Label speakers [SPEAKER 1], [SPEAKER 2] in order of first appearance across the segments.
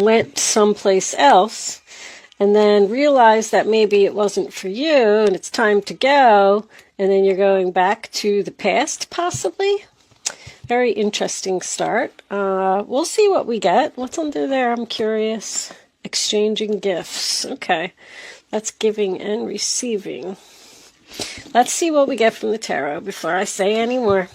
[SPEAKER 1] went someplace else, and then realized that maybe it wasn't for you and it's time to go, and then you're going back to the past, possibly. Very interesting start. We'll see what we get. What's under there? I'm curious. Exchanging gifts. Okay. That's giving and receiving. Let's see what we get from the tarot before I say any more.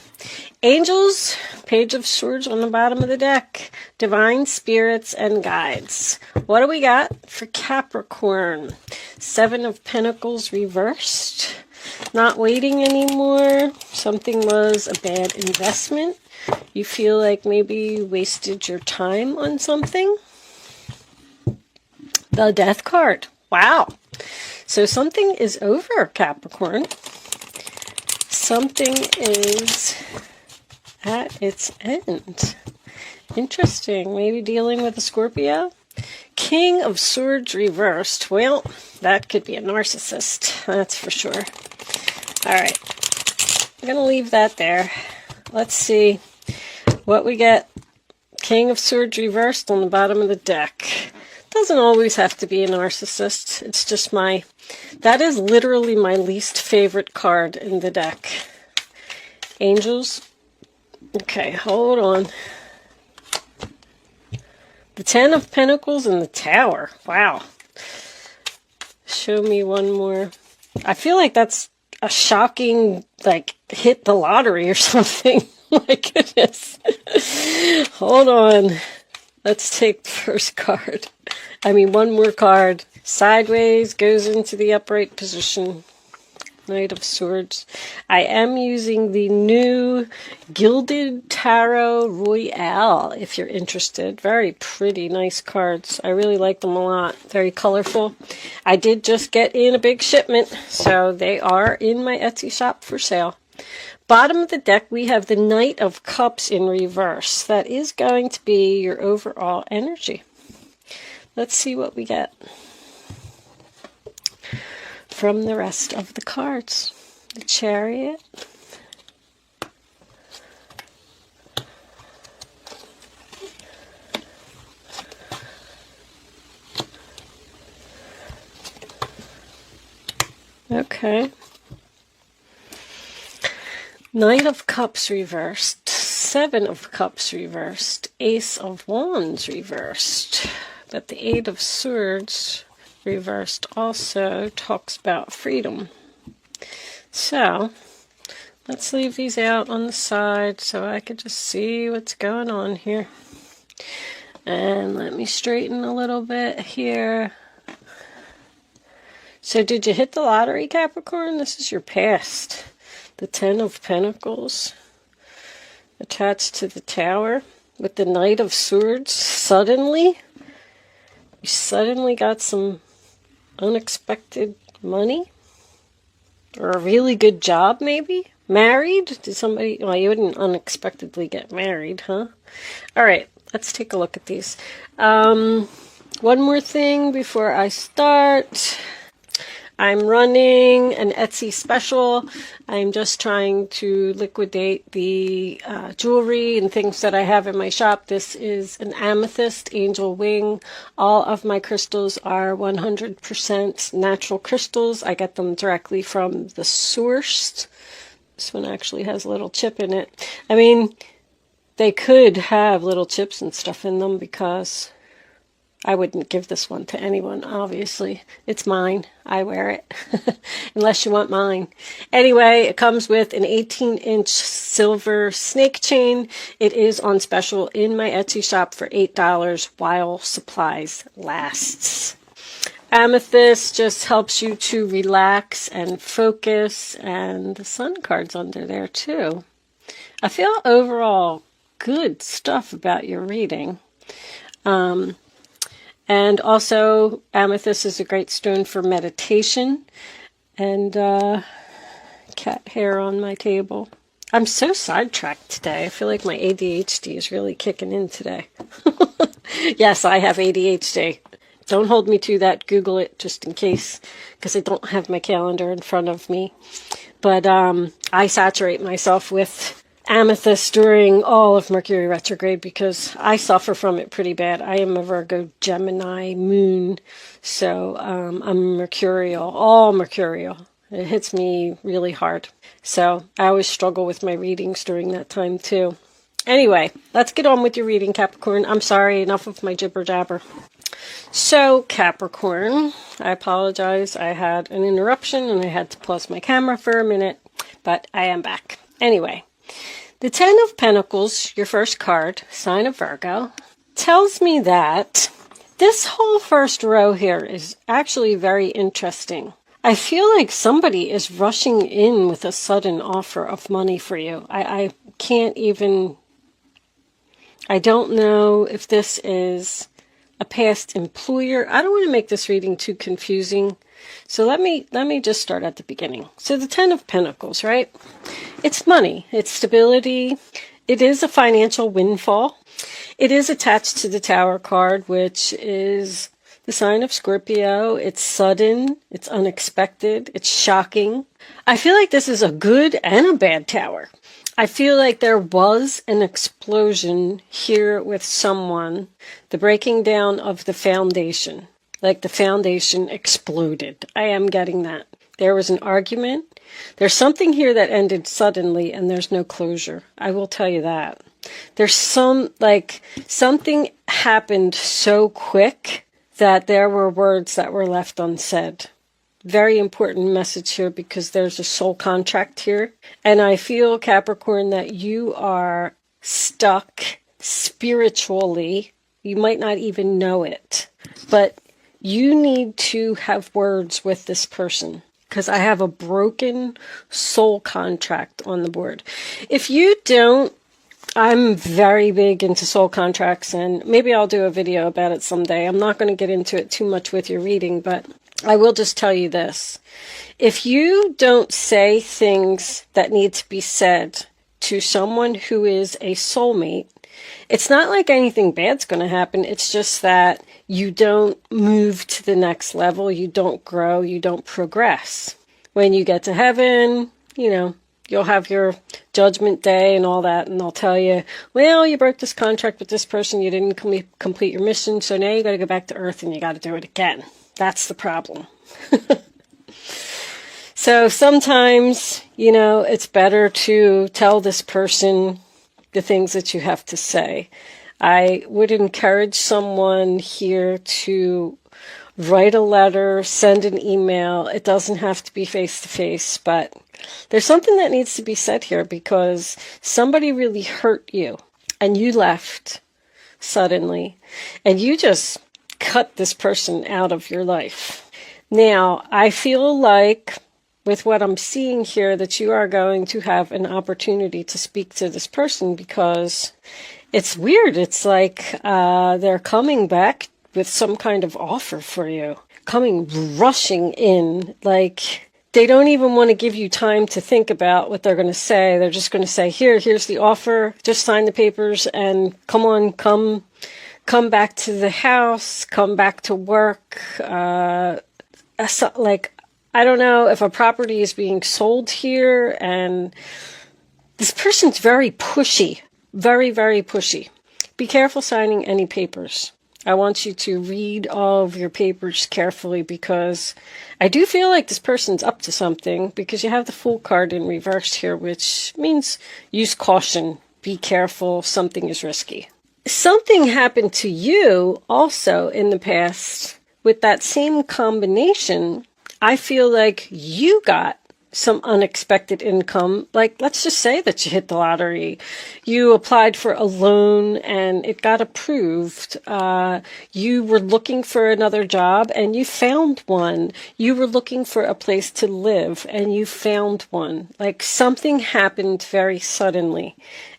[SPEAKER 1] Angels, Page of Swords on the bottom of the deck. Divine spirits and guides. What do we got for Capricorn? 7 of Pentacles reversed. Not waiting anymore. Something was a bad investment. You feel like maybe you wasted your time on something. The Death card. Wow. So something is over, Capricorn. Something is at its end. Interesting. Maybe dealing with a Scorpio. King of Swords reversed. Well, that could be a narcissist. That's for sure. All right. I'm going to leave that there. Let's see what we get. King of Swords reversed on the bottom of the deck. Doesn't always have to be a narcissist. It's just that is literally my least favorite card in the deck. Angels. Okay, hold on. The 10 of Pentacles and the Tower. Wow. Show me one more. I feel like that's a shocking, like, hit the lottery or something. My goodness. Hold on. Let's take the first card. One more card. Sideways, goes into the upright position. Knight of Swords. I am using the new Gilded Tarot Royale, if you're interested. Very pretty, nice cards. I really like them a lot. Very colorful. I did just get in a big shipment, so they are in my Etsy shop for sale. Bottom of the deck, we have the Knight of Cups in reverse. That is going to be your overall energy. Let's see what we get from the rest of the cards. The Chariot. Okay. Knight of Cups reversed. 7 of Cups reversed. Ace of Wands reversed. But the 8 of Swords reversed also talks about freedom. So, let's leave these out on the side so I can just see what's going on here. And let me straighten a little bit here. So did you hit the lottery, Capricorn? This is your past. The 10 of Pentacles attached to the Tower with the Knight of Swords. Suddenly, you suddenly got some unexpected money or a really good job, maybe. Married? Did somebody? Well, you wouldn't unexpectedly get married, huh? All right, let's take a look at these. One more thing before I start. I'm running an Etsy special. I'm just trying to liquidate the jewelry and things that I have in my shop. This is an amethyst angel wing. All of my crystals are 100% natural crystals. I get them directly from the source. This one actually has a little chip in it. They could have little chips and stuff in them because I wouldn't give this one to anyone, obviously. It's mine. I wear it. Unless you want mine. Anyway, it comes with an 18-inch silver snake chain. It is on special in my Etsy shop for $8 while supplies lasts. Amethyst just helps you to relax and focus, and the sun card's under there too. I feel overall good stuff about your reading. And also, amethyst is a great stone for meditation. And cat hair on my table. I'm so sidetracked today. I feel like my ADHD is really kicking in today. Yes, I have ADHD. Don't hold me to that. Google it just in case, because I don't have my calendar in front of me. But I saturate myself with amethyst during all of Mercury retrograde because I suffer from it pretty bad. I am a Virgo Gemini moon, so I'm mercurial, all mercurial. It hits me really hard. So I always struggle with my readings during that time too. Anyway, let's get on with your reading, Capricorn. I'm sorry, enough of my jibber jabber. So, Capricorn, I apologize. I had an interruption and I had to pause my camera for a minute, but I am back. Anyway, the Ten of Pentacles, your first card, sign of Virgo, tells me that this whole first row here is actually very interesting. I feel like somebody is rushing in with a sudden offer of money for you. I can't even... I don't know if this is a past employer. I don't want to make this reading too confusing. So let me just start at the beginning. So the Ten of Pentacles, right? It's money. It's stability. It is a financial windfall. It is attached to the Tower card, which is the sign of Scorpio. It's sudden. It's unexpected. It's shocking. I feel like this is a good and a bad tower. I feel like there was an explosion here with someone, the breaking down of the foundation, like the foundation exploded. I am getting that. There was an argument. There's something here that ended suddenly and there's no closure. I will tell you that. There's something happened so quick that there were words that were left unsaid. Very important message here because there's a soul contract here. And I feel, Capricorn, that you are stuck spiritually. You might not even know it. But you need to have words with this person. Because I have a broken soul contract on the board. If you don't, I'm very big into soul contracts. And maybe I'll do a video about it someday. I'm not going to get into it too much with your reading, but I will just tell you this. If you don't say things that need to be said to someone who is a soulmate, it's not like anything bad's going to happen. It's just that you don't move to the next level. You don't grow. You don't progress. When you get to heaven, you'll have your judgment day and all that. And they'll tell you, well, you broke this contract with this person. You didn't complete your mission. So now you got to go back to Earth and you got to do it again. That's the problem. So sometimes, it's better to tell this person the things that you have to say. I would encourage someone here to write a letter, send an email. It doesn't have to be face-to-face, but there's something that needs to be said here because somebody really hurt you and you left suddenly and you just cut this person out of your life. Now, I feel like with what I'm seeing here that you are going to have an opportunity to speak to this person because it's weird. It's like they're coming back with some kind of offer for you, coming rushing in. Like they don't even want to give you time to think about what they're going to say. They're just going to say, here's the offer. Just sign the papers and come back to the house, come back to work. I don't know if a property is being sold here, and this person's very pushy, very, very pushy. Be careful signing any papers. I want you to read all of your papers carefully because I do feel like this person's up to something because you have the Fool card in reverse here, which means use caution, be careful, something is risky. Something happened to you also in the past with that same combination. I feel like you got some unexpected income. Like, let's just say that you hit the lottery. You applied for a loan and it got approved. You were looking for another job and you found one. You were looking for a place to live and you found one. Like something happened very suddenly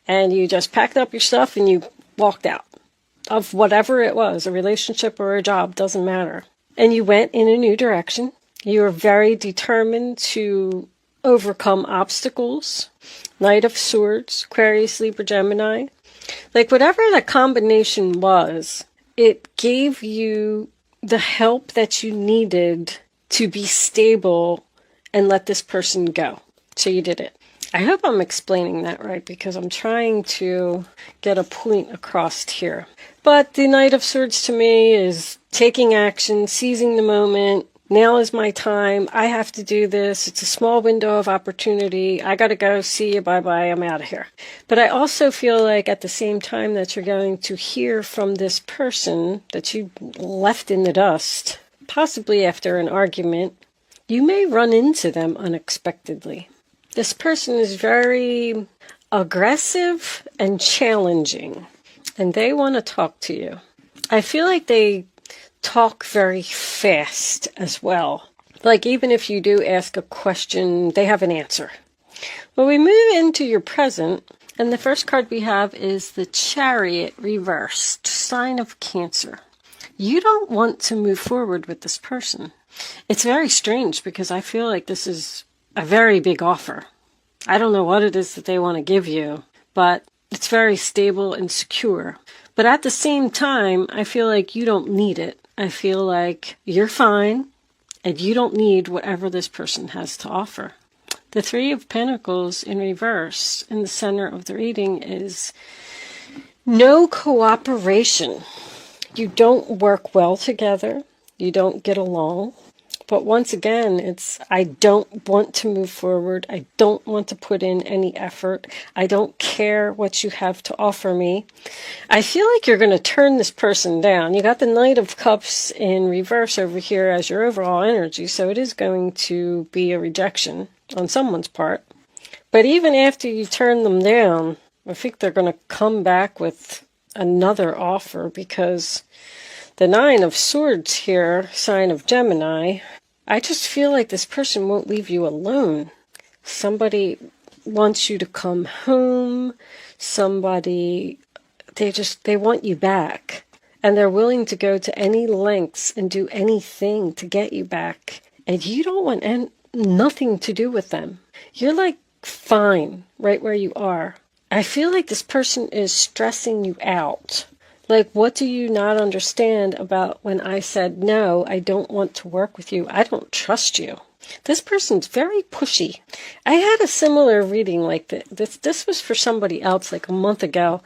[SPEAKER 1] and you just packed up your stuff and you walked out of whatever it was, a relationship or a job, doesn't matter. And you went in a new direction. You are very determined to overcome obstacles. Knight of Swords, Aquarius, Libra, Gemini. Like whatever the combination was, it gave you the help that you needed to be stable and let this person go. So you did it. I hope I'm explaining that right, because I'm trying to get a point across here. But the Knight of Swords to me is taking action, seizing the moment. Now is my time. I have to do this. It's a small window of opportunity. I got to go. See you. Bye-bye. I'm out of here. But I also feel like at the same time that you're going to hear from this person that you left in the dust, possibly after an argument, you may run into them unexpectedly. This person is very aggressive and challenging, and they want to talk to you. I feel like they talk very fast as well. Like even if you do ask a question, they have an answer. Well, we move into your present, and the first card we have is the Chariot reversed, sign of Cancer. You don't want to move forward with this person. It's very strange because I feel like this is a very big offer. I don't know what it is that they want to give you, but it's very stable and secure. But at the same time, I feel like you don't need it. I feel like you're fine and you don't need whatever this person has to offer. The Three of Pentacles in reverse in the center of the reading is no cooperation. You don't work well together. You don't get along. But once again, it's I don't want to move forward. I don't want to put in any effort. I don't care what you have to offer me. I feel like you're going to turn this person down. You got the Knight of Cups in reverse over here as your overall energy, so it is going to be a rejection on someone's part. But even after you turn them down, I think they're going to come back with another offer, because the Nine of Swords here, sign of Gemini, I just feel like this person won't leave you alone. Somebody wants you to come home. Somebody, they want you back. And they're willing to go to any lengths and do anything to get you back. And you don't want nothing to do with them. You're like fine right where you are. I feel like this person is stressing you out. Like, what do you not understand about when I said, no, I don't want to work with you. I don't trust you. This person's very pushy. I had a similar reading like this. This was for somebody else like a month ago.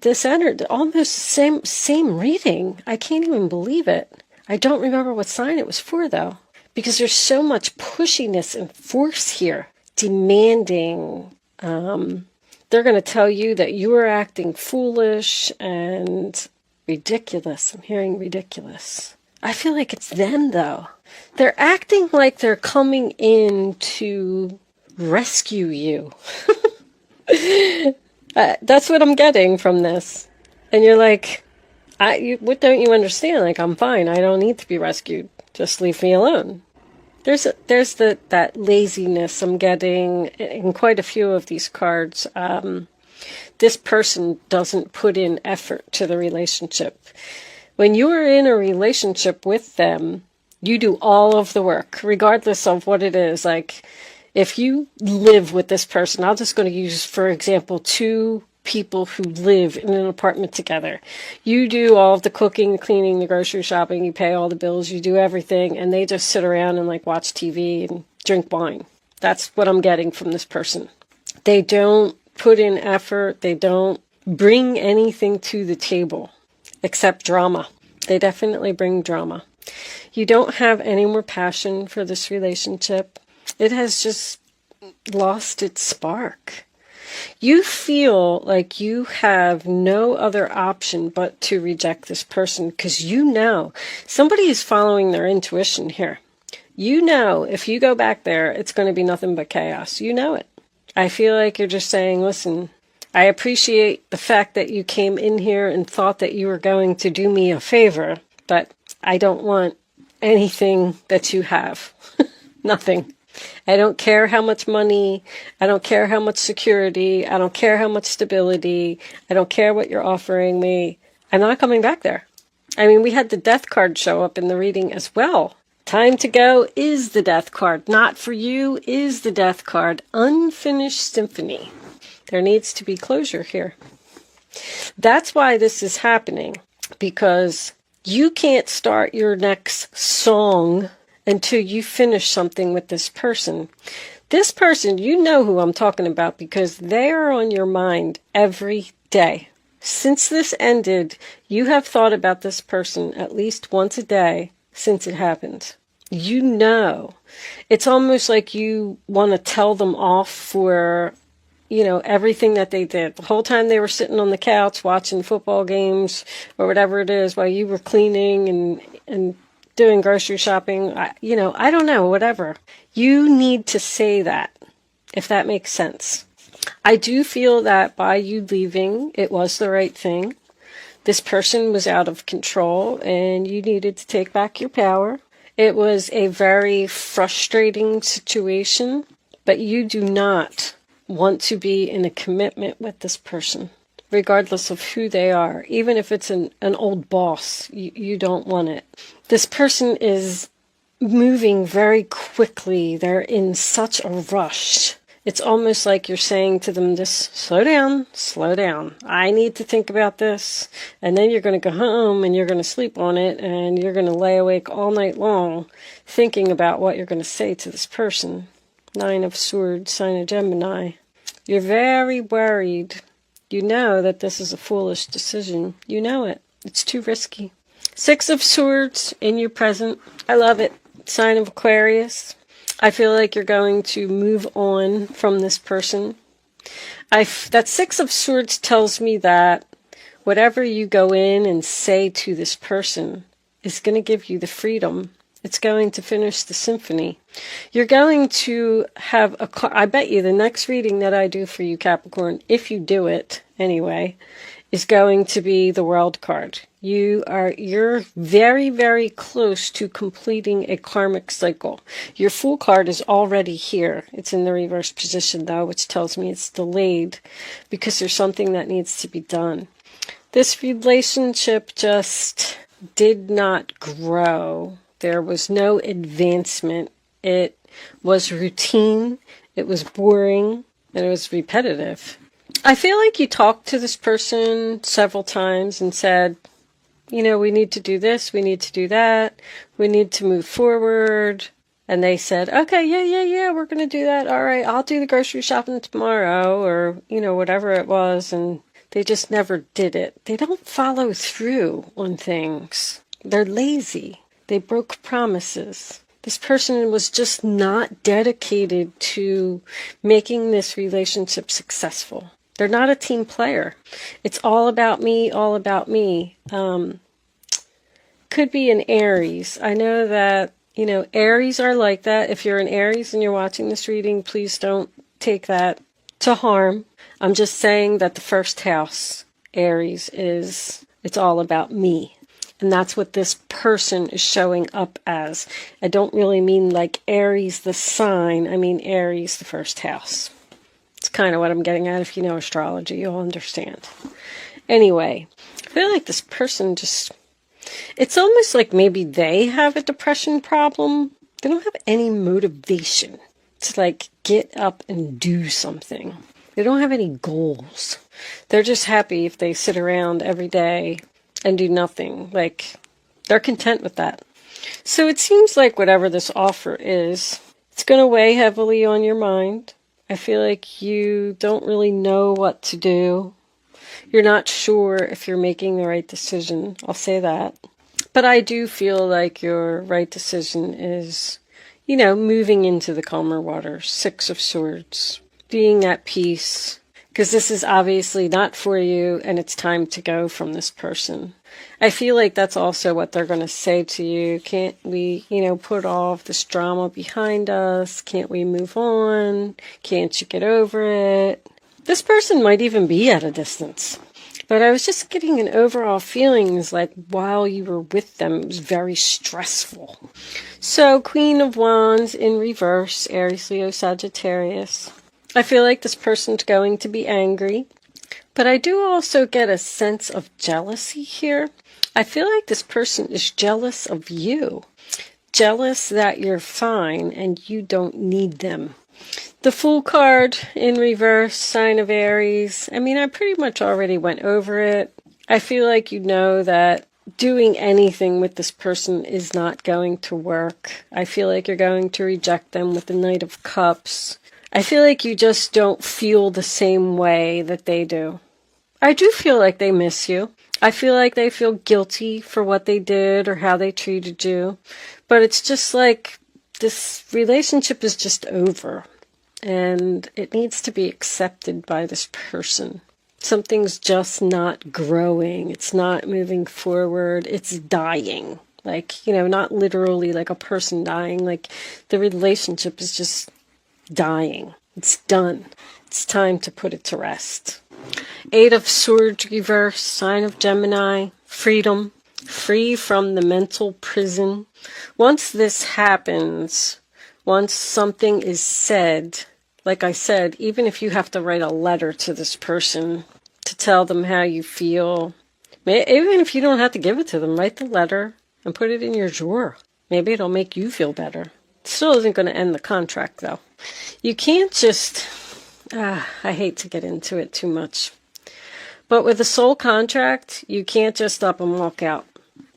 [SPEAKER 1] This entered almost the same reading. I can't even believe it. I don't remember what sign it was for, though, because there's so much pushiness and force here, demanding. They're going to tell you that you are acting foolish and ridiculous. I'm hearing ridiculous. I feel like it's them, though. They're acting like they're coming in to rescue you. That's what I'm getting from this. And you're like, what don't you understand? Like, I'm fine. I don't need to be rescued. Just leave me alone. There's that laziness I'm getting in quite a few of these cards. This person doesn't put in effort to the relationship. When you are in a relationship with them, you do all of the work, regardless of what it is. Like, if you live with this person, I'm just going to use, for example, two people who live in an apartment together. You do all of the cooking, cleaning, the grocery shopping, you pay all the bills, you do everything, and they just sit around and like watch TV and drink wine. That's what I'm getting from this person. They don't put in effort. They don't bring anything to the table except drama. They definitely bring drama. You don't have any more passion for this relationship. It has just lost its spark. You feel like you have no other option but to reject this person, because you know somebody is following their intuition here. You know if you go back there, it's going to be nothing but chaos. You know it. I feel like you're just saying, listen, I appreciate the fact that you came in here and thought that you were going to do me a favor, but I don't want anything that you have. Nothing. I don't care how much money, I don't care how much security, I don't care how much stability, I don't care what you're offering me. I'm not coming back there. I mean, we had the Death card show up in the reading as well. Time to go is the Death card. Not for you is the Death card. Unfinished symphony. There needs to be closure here. That's why this is happening, because you can't start your next song until you finish something with this person. This person, you know who I'm talking about because they are on your mind every day. Since this ended, you have thought about this person at least once a day since it happened. You know. It's almost like you want to tell them off for, everything that they did. The whole time they were sitting on the couch watching football games or whatever it is while you were cleaning and doing grocery shopping. I don't know, whatever. You need to say that, if that makes sense. I do feel that by you leaving, it was the right thing. This person was out of control and you needed to take back your power. It was a very frustrating situation, but you do not want to be in a commitment with this person, regardless of who they are. Even if it's an old boss, you don't want it. This person is moving very quickly. They're in such a rush. It's almost like you're saying to them, just slow down. I need to think about this. And then you're going to go home and you're going to sleep on it and you're going to lay awake all night long thinking about what you're going to say to this person. 9 of Swords, sign of Gemini. You're very worried. You know that this is a foolish decision. You know it. It's too risky. 6 of Swords in your present. I love it. Sign of Aquarius. I feel like you're going to move on from this person. That 6 of Swords tells me that whatever you go in and say to this person is going to give you the freedom. It's going to finish the symphony. You're going to have I bet you the next reading that I do for you, Capricorn, if you do it anyway, is going to be the World card. You're very, very close to completing a karmic cycle. Your Fool card is already here. It's in the reverse position though, which tells me it's delayed because there's something that needs to be done. This relationship just did not grow. There was no advancement. It was routine, it was boring, and it was repetitive. I feel like you talked to this person several times and said, we need to do this, we need to do that, we need to move forward. And they said, okay, yeah, we're going to do that. All right, I'll do the grocery shopping tomorrow or, whatever it was. And they just never did it. They don't follow through on things. They're lazy. They broke promises. This person was just not dedicated to making this relationship successful. They're not a team player. It's all about me, all about me. Could be an Aries. I know that, Aries are like that. If you're an Aries and you're watching this reading, please don't take that to harm. I'm just saying that the first house, Aries, it's all about me. And that's what this person is showing up as. I don't really mean like Aries the sign. I mean Aries the first house. It's kind of what I'm getting at. If you know astrology, you'll understand. Anyway, I feel like this person it's almost like maybe they have a depression problem. They don't have any motivation to get up and do something. They don't have any goals. They're just happy if they sit around every day and do nothing. They're content with that. So it seems like whatever this offer is, it's going to weigh heavily on your mind. I feel like you don't really know what to do. You're not sure if you're making the right decision. I'll say that. But I do feel like your right decision is, moving into the calmer waters. 6 of Swords. Being at peace. Because this is obviously not for you and it's time to go from this person. I feel like that's also what they're going to say to you. Can't we, put all of this drama behind us? Can't we move on? Can't you get over it? This person might even be at a distance. But I was just getting an overall feeling like while you were with them, it was very stressful. So Queen of Wands in reverse, Aries, Leo, Sagittarius. I feel like this person's going to be angry. But I do also get a sense of jealousy here. I feel like this person is jealous of you. Jealous that you're fine and you don't need them. The Fool card in reverse, sign of Aries. I pretty much already went over it. I feel like you know that doing anything with this person is not going to work. I feel like you're going to reject them with the Knight of Cups. I feel like you just don't feel the same way that they do. I do feel like they miss you. I feel like they feel guilty for what they did or how they treated you. But it's just like this relationship is just over. And it needs to be accepted by this person. Something's just not growing. It's not moving forward. It's dying. Like, you know, not literally like a person dying. Like the relationship is just dying. It's done. It's time to put it to rest. 8 of Swords reverse, sign of Gemini, freedom, free from the mental prison. Once this happens, once something is said, like I said, even if you have to write a letter to this person to tell them how you feel, even if you don't have to give it to them, write the letter and put it in your drawer. Maybe it'll make you feel better. It still isn't going to end the contract, though. You can't just... I hate to get into it too much. But with a soul contract, you can't just up and walk out.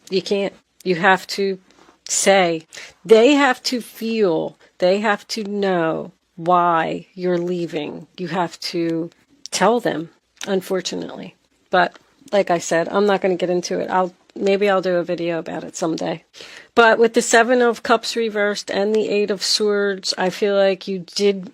[SPEAKER 1] You can't. You have to say. They have to feel. They have to know why you're leaving. You have to tell them, unfortunately. But like I said, I'm not going to get into it. Maybe I'll do a video about it someday. But with the 7 of Cups reversed and the 8 of Swords, I feel like you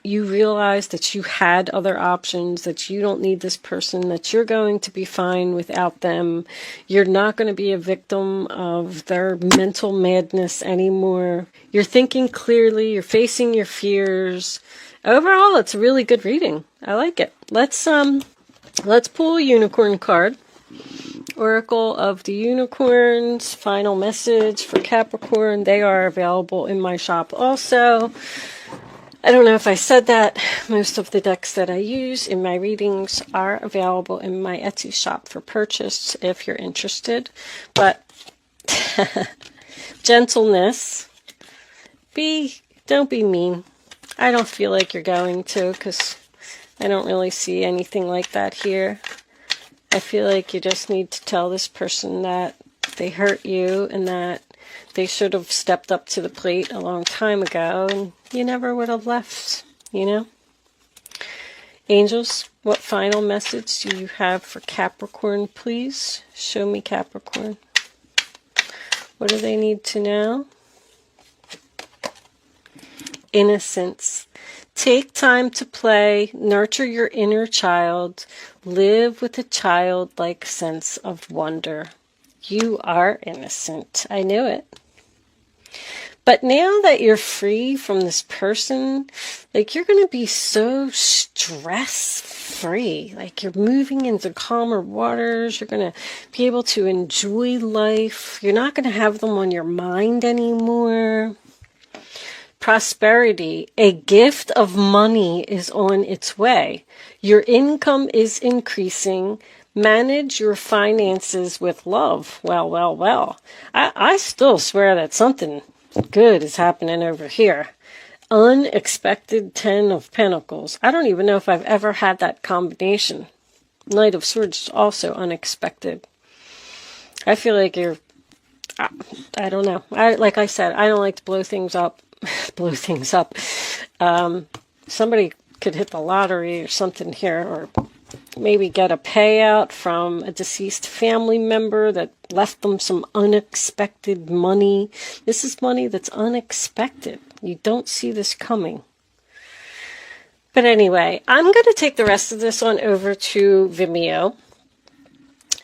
[SPEAKER 1] realized that you had other options, that you don't need this person, that you're going to be fine without them. You're not going to be a victim of their mental madness anymore. You're thinking clearly, you're facing your fears. Overall, it's a really good reading. I like it. Let's pull a unicorn card. Oracle of the Unicorns, final message for Capricorn. They are available in my shop also. I don't know if I said that. Most of the decks that I use in my readings are available in my Etsy shop for purchase if you're interested. But gentleness. Don't be mean. I don't feel like you're going to, because I don't really see anything like that here. I feel like you just need to tell this person that they hurt you and that they should have stepped up to the plate a long time ago and you never would have left, you know? Angels, what final message do you have for Capricorn, please? Show me Capricorn. What do they need to know? Innocence. Take time to play, nurture your inner child, live with a childlike sense of wonder. You are innocent. I knew it. But now that you're free from this person, like you're going to be so stress-free. Like you're moving into calmer waters. You're going to be able to enjoy life. You're not going to have them on your mind anymore. Prosperity, a gift of money is on its way. Your income is increasing. Manage your finances with love. Well. I still swear that something good is happening over here. Unexpected 10 of Pentacles. I don't even know if I've ever had that combination. Knight of Swords is also unexpected. I feel like you're... I don't know. Like I said, I don't like to blow things up. Somebody could hit the lottery or something here, or maybe get a payout from a deceased family member that left them some unexpected money. This is money that's unexpected. You don't see this coming. But anyway, I'm going to take the rest of this on over to Vimeo.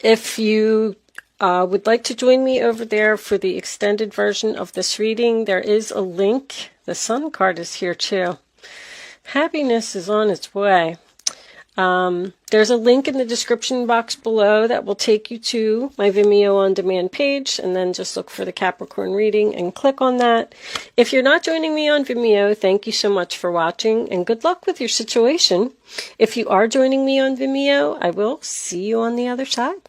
[SPEAKER 1] If you would like to join me over there for the extended version of this reading, there is a link. The Sun card is here too. Happiness is on its way. There's a link in the description box below that will take you to my Vimeo on demand page, and then just look for the Capricorn reading and click on that. If you're not joining me on Vimeo, thank you so much for watching and good luck with your situation. If you are joining me on Vimeo, I will see you on the other side.